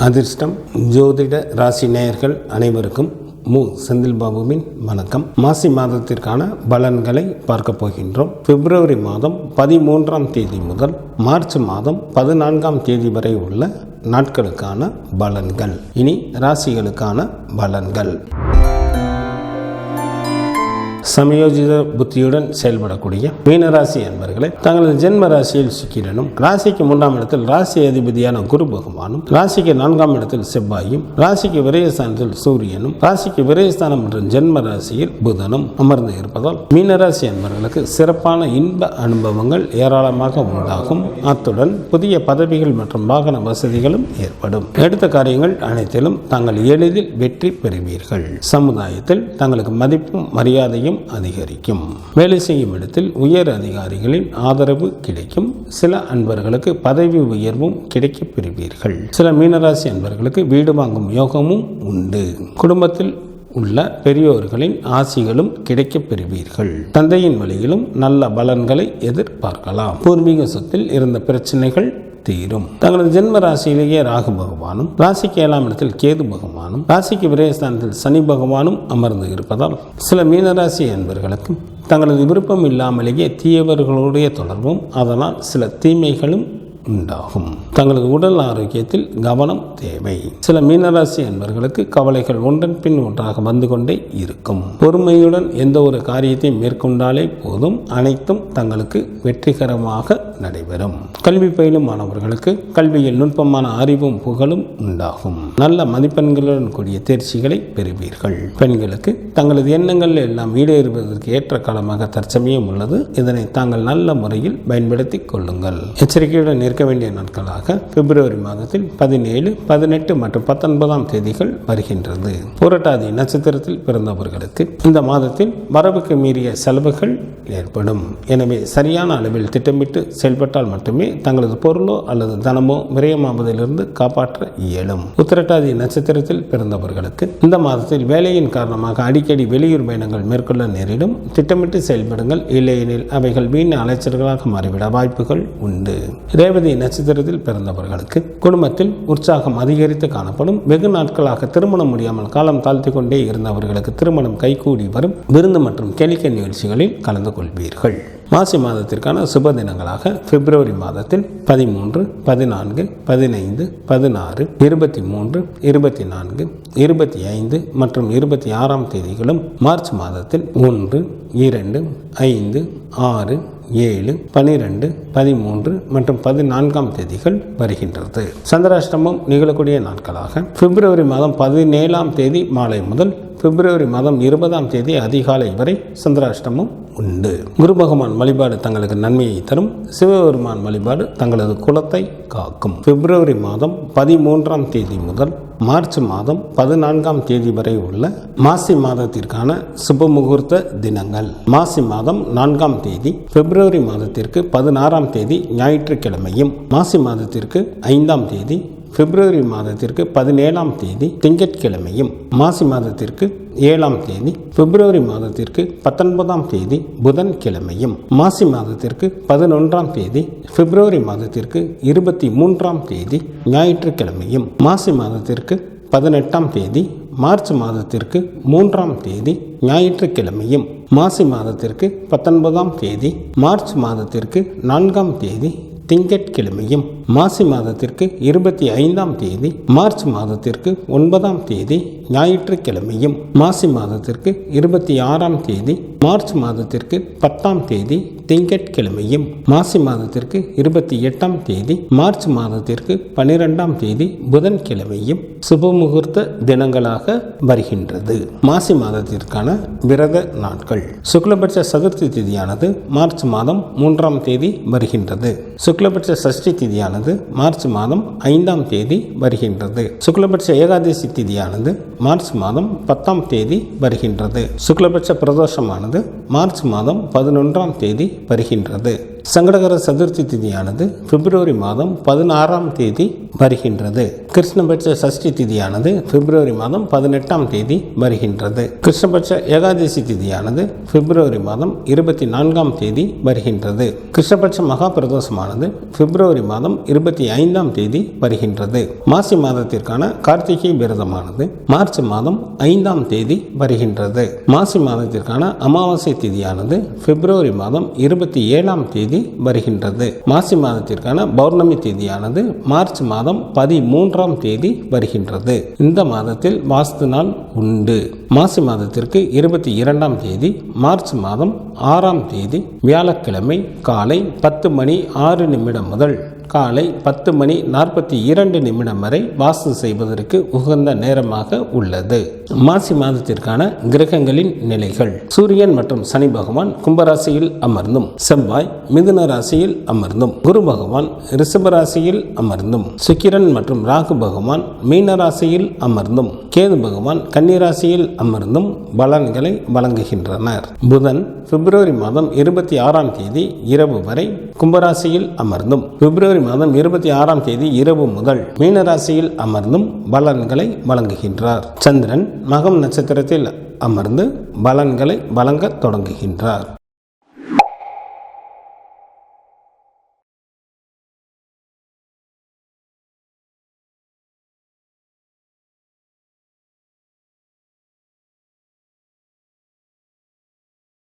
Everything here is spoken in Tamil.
அதிர்ஷ்டம் ஜோதிட ராசி நேயர்கள் அனைவருக்கும் செந்தில் பாபுவின் வணக்கம். மாசி மாதத்திற்கான பலன்களை பார்க்க போகின்றோம். பிப்ரவரி மாதம் 13ஆம் தேதி முதல் மார்ச் மாதம் 14ஆம் தேதி வரை உள்ள நாட்களுக்கான பலன்கள். இனி ராசிகளுக்கான பலன்கள். சமயோஜித புத்தியுடன் செயல்படக்கூடிய மீனராசி என்பவர்களை தங்களது ஜென்ம ராசியில் சுக்கிரனும், ராசிக்கு 3ஆம் இடத்தில் ராசி அதிபதியான குரு பகவானும், ராசிக்கு 4ஆம் இடத்தில் செவ்வாயும், ராசிக்கு விரயஸ்தானத்தில் சூரியனும், ராசிக்கு விரயஸ்தானம் மற்றும் ஜென்ம ராசியில் புதனும் அமர்ந்து இருப்பதால் மீனராசி என்பவர்களுக்கு சிறப்பான இன்ப அனுபவங்கள் ஏராளமாக உண்டாகும். அத்துடன் புதிய பதவிகள் மற்றும் வாகன வசதிகளும் ஏற்படும். எடுத்த காரியங்கள் அனைத்திலும் தாங்கள் எளிதில் வெற்றி பெறுவீர்கள். சமுதாயத்தில் தங்களுக்கு மதிப்பும் மரியாதையும் அதிகரிக்கும். வேலை செய்யும் இடத்தில் உயர் அதிகாரிகளின் ஆதரவு கிடைக்கும். சில அன்பர்களுக்கு பதவி உயர்வும் கிடைக்கப் பெறுவீர்கள். சில மீனராசி அன்பர்களுக்கு வீடு வாங்கும் யோகமும் உண்டு. குடும்பத்தில் உள்ள பெரியோர்களின் ஆசிகளும் கிடைக்கப் பெறுவீர்கள். தந்தையின் வழியிலும் நல்ல பலன்களை எதிர்பார்க்கலாம். பூர்வீக சொத்தில் இருந்த பிரச்சனைகள் தீரும். தங்களது ஜென்ம ராசியிலேயே ராகு பகவானும், ராசிக்கு 7ஆம் இடத்தில் கேது பகவானும், ராசிக்கு விரயஸ்தானத்தில் சனி பகவானும் அமர்ந்து இருப்பதால் சில மீனராசி என்பவர்களுக்கு தங்களது விருப்பம் இல்லாமலேயே தீயவர்களுடைய தொடர்பும், அதனால் சில தீமைகளும் உண்டாகும். தங்களது உடல் ஆரோக்கியத்தில் கவனம் தேவை. சில மீனராசி என்பவர்களுக்கு கவலைகள் ஒன்றன் பின் ஒன்றாக வந்து கொண்டே இருக்கும். பொறுமையுடன் எந்த ஒரு காரியத்தை மேற்கொண்டாலே போதும், அனைத்தும் தங்களுக்கு வெற்றிகரமாக நடைபெறும். கல்வி பயிலும் மாணவர்களுக்கு கல்வியில் நுட்பமான அறிவும் புகழும் உண்டாகும். நல்ல மதிப்பெண்களுடன் கூடிய தேர்ச்சிகளை பெறுவீர்கள். பெண்களுக்கு தங்களது எண்ணங்கள் எல்லாம் ஈடேறுவதற்கு ஏற்ற காலமாக தற்சமயம் உள்ளது. இதனை தாங்கள் நல்ல முறையில் பயன்படுத்திக் கொள்ளுங்கள். எச்சரிக்கையுடன் இருக்க வேண்டிய நாட்களாக பிப்ரவரி மாதத்தில் 17, 18 மற்றும் 19ஆம் தேதிகள் வருகின்றது. புரட்டாதி நட்சத்திரத்தில் பிறந்தவர்களுக்கு இந்த மாதத்தில் வரவுக்கு மீறிய செலவுகள் ஏற்படும். எனவே சரியான அளவில் திட்டமிட்டு செயல்பட்டால் மட்டுமே தங்களது பொருளோ அல்லது தனமோ விரயமாவதிலிருந்து காப்பாற்ற இயலும். உத்திரட்டாதி நட்சத்திரத்தில் பிறந்தவர்களுக்கு இந்த மாதத்தில் வேலையின் காரணமாக அடிக்கடி வெளியூர் பயணங்கள் மேற்கொள்ள நேரிடும். திட்டமிட்டு செயல்படுங்கள். இல்லையெனில் அவைகள் வீண் அலைச்சல்களாக மாறிவிட வாய்ப்புகள் உண்டு. ரேவதி நட்சத்திரத்தில் பிறந்தவர்களுக்கு குடும்பத்தில் உற்சாகம் அதிகரித்து காணப்படும். வெகு நாட்களாக திருமணம் முடியாமல் காலம் தாழ்த்தி கொண்டே இருந்தவர்களுக்கு திருமணம் கைகூடி வரும். விருந்து மற்றும் கேளிக்கை நிகழ்ச்சிகளில் கலந்து கொள்வீர்கள். மாசி மாதத்திற்கான சுப தினங்களாக பிப்ரவரி மாதத்தில் 13, 14, 15, 16, 23, 24, 25 மற்றும் 26ஆம் தேதிகளும், மார்ச் மாதத்தில் 1, 2, 5, 6, 7, 12, 13 மற்றும் 14ஆம் தேதிகள் வருகின்றது. சந்திராஷ்டமம் நிகழக்கூடிய நாட்களாக பிப்ரவரி மாதம் 17ஆம் தேதி மாலை முதல் பிப்ரவரி மாதம் 20ஆம் தேதி அதிகாலை வரை சந்திராஷ்டமம் உண்டு. குரு பகவான் வழிபாடு தங்களுக்கு நன்மையை தரும். சிவபெருமான் வழிபாடு தங்களது குலத்தை காக்கும். பிப்ரவரி மாதம் 13ஆம் தேதி முதல் மார்ச் மாதம் 14ஆம் தேதி வரை உள்ள மாசி மாதத்திற்கான சுப முகூர்த்த தினங்கள். மாசி மாதம் 4ஆம் தேதி பிப்ரவரி மாதத்திற்கு 16ஆம் தேதி ஞாயிற்றுக்கிழமையும், மாசி மாதத்திற்கு 5ஆம் தேதி பிப்ரவரி மாதத்திற்கு 17ஆம் தேதி திங்கட்கிழமையும், மாசி மாதத்திற்கு 7ஆம் தேதி பிப்ரவரி மாதத்திற்கு 19ஆம் தேதி புதன்கிழமையும், மாசி மாதத்திற்கு 11ஆம் தேதி பிப்ரவரி மாதத்திற்கு 23ஆம் தேதி ஞாயிற்றுக்கிழமையும், மாசி மாதத்திற்கு 18ஆம் தேதி மார்ச் மாதத்திற்கு 3ஆம் தேதி ஞாயிற்றுக்கிழமையும், மாசி மாதத்திற்கு 19ஆம் தேதி மார்ச் மாதத்திற்கு 4ஆம் தேதி திங்கட்கிழமையும், மாசி மாதத்திற்கு 25ஆம் தேதி மார்ச் மாதத்திற்கு 9ஆம் தேதி ஞாயிற்றுக்கிழமையும், மாசி மாதத்திற்கு 26ஆம் தேதி மார்ச் மாதத்திற்கு 10ஆம் தேதி திங்கட்கிழமையும், மாசி மாதத்திற்கு 28ஆம் தேதி மார்ச் மாதத்திற்கு 12ஆம் தேதி புதன்கிழமையும் சுபமுகூர்த்த தினங்களாக வருகின்றது. மாசி மாதத்திற்கான விரத நாட்கள். சுக்லபட்ச சதுர்த்தி திதியானது மார்ச் மாதம் 3ஆம் தேதி வருகின்றது. சுக்லபட்ச சஷ்டி திதியானது மார்ச் மாதம் 5ஆம் தேதி வருகின்றது. சுக்லபட்ச ஏகாதசி திதியானது மார்ச் மாதம் 10ஆம் தேதி வருகின்றது. சுக்லபட்ச பிரதோஷமானது மார்ச் மாதம் 11ஆம் தேதி வருகின்றது. சங்கடகர சதுர்த்தி திதியானது பிப்ரவரி மாதம் 16ஆம் தேதி வருகின்றது. கிருஷ்ணபட்ச சஷ்டி திதியானது பிப்ரவரி மாதம் 18ஆம் தேதி வருகின்றது. கிருஷ்ணபட்ச ஏகாதசி திதியானது பிப்ரவரி மாதம் 24ஆம் தேதி வருகின்றது. கிருஷ்ணபட்ச மகா பிரதோஷமானது பிப்ரவரி மாதம் 25ஆம் தேதி வருகின்றது. மாசி மாதத்திற்கான கார்த்திகை விரதமானது மார்ச் மாதம் 5ஆம் தேதி வருகின்றது. மாசி மாதத்திற்கான அமாவாசை திதியானது பிப்ரவரி மாதம் 27ஆம் தேதி வருகின்றது. மாசி மாதத்திற்கான பௌர்ணமி தேதியானது மார்ச் மாதம் 13ஆம் தேதி வருகின்றது. இந்த மாதத்தில் வாஸ்து நாள் உண்டு. மாசி மாதத்திற்கு 22ஆம் தேதி மார்ச் மாதம் 6ஆம் தேதி வியாழக்கிழமை காலை 10:06 முதல் காலை 10:42 வரை வாஸ்து செய்வதற்கு உகந்த நேரமாக உள்ளது. மாசி மாதத்திற்கான கிரகங்களின் நிலைகள்: சூரியன் மற்றும் சனி பகவான் கும்பராசியில் அமர்ந்தும், செவ்வாய் மிதுன ராசியில் அமர்ந்தும், குரு பகவான் ரிஷப ராசியில் அமர்ந்தும், சுக்கிரன் மற்றும் ராகு பகவான் மீன ராசியில் அமர்ந்தும், கேது பகவான் கன்னி ராசியில் அமர்ந்தும் பலன்களை வழங்குகின்றனர். புதன் பிப்ரவரி மாதம் 26ஆம் தேதி இரவு வரை கும்பராசியில் அமர்ந்தும், பிப்ரவரி மாதம் 26ஆம் தேதி இரவு முதல் மீனராசியில் அமர்ந்தும் பலன்களை வழங்குகின்றார். சந்திரன் மகம் நட்சத்திரத்தில் அமர்ந்து பலன்களை வழங்க தொடங்குகின்றார்.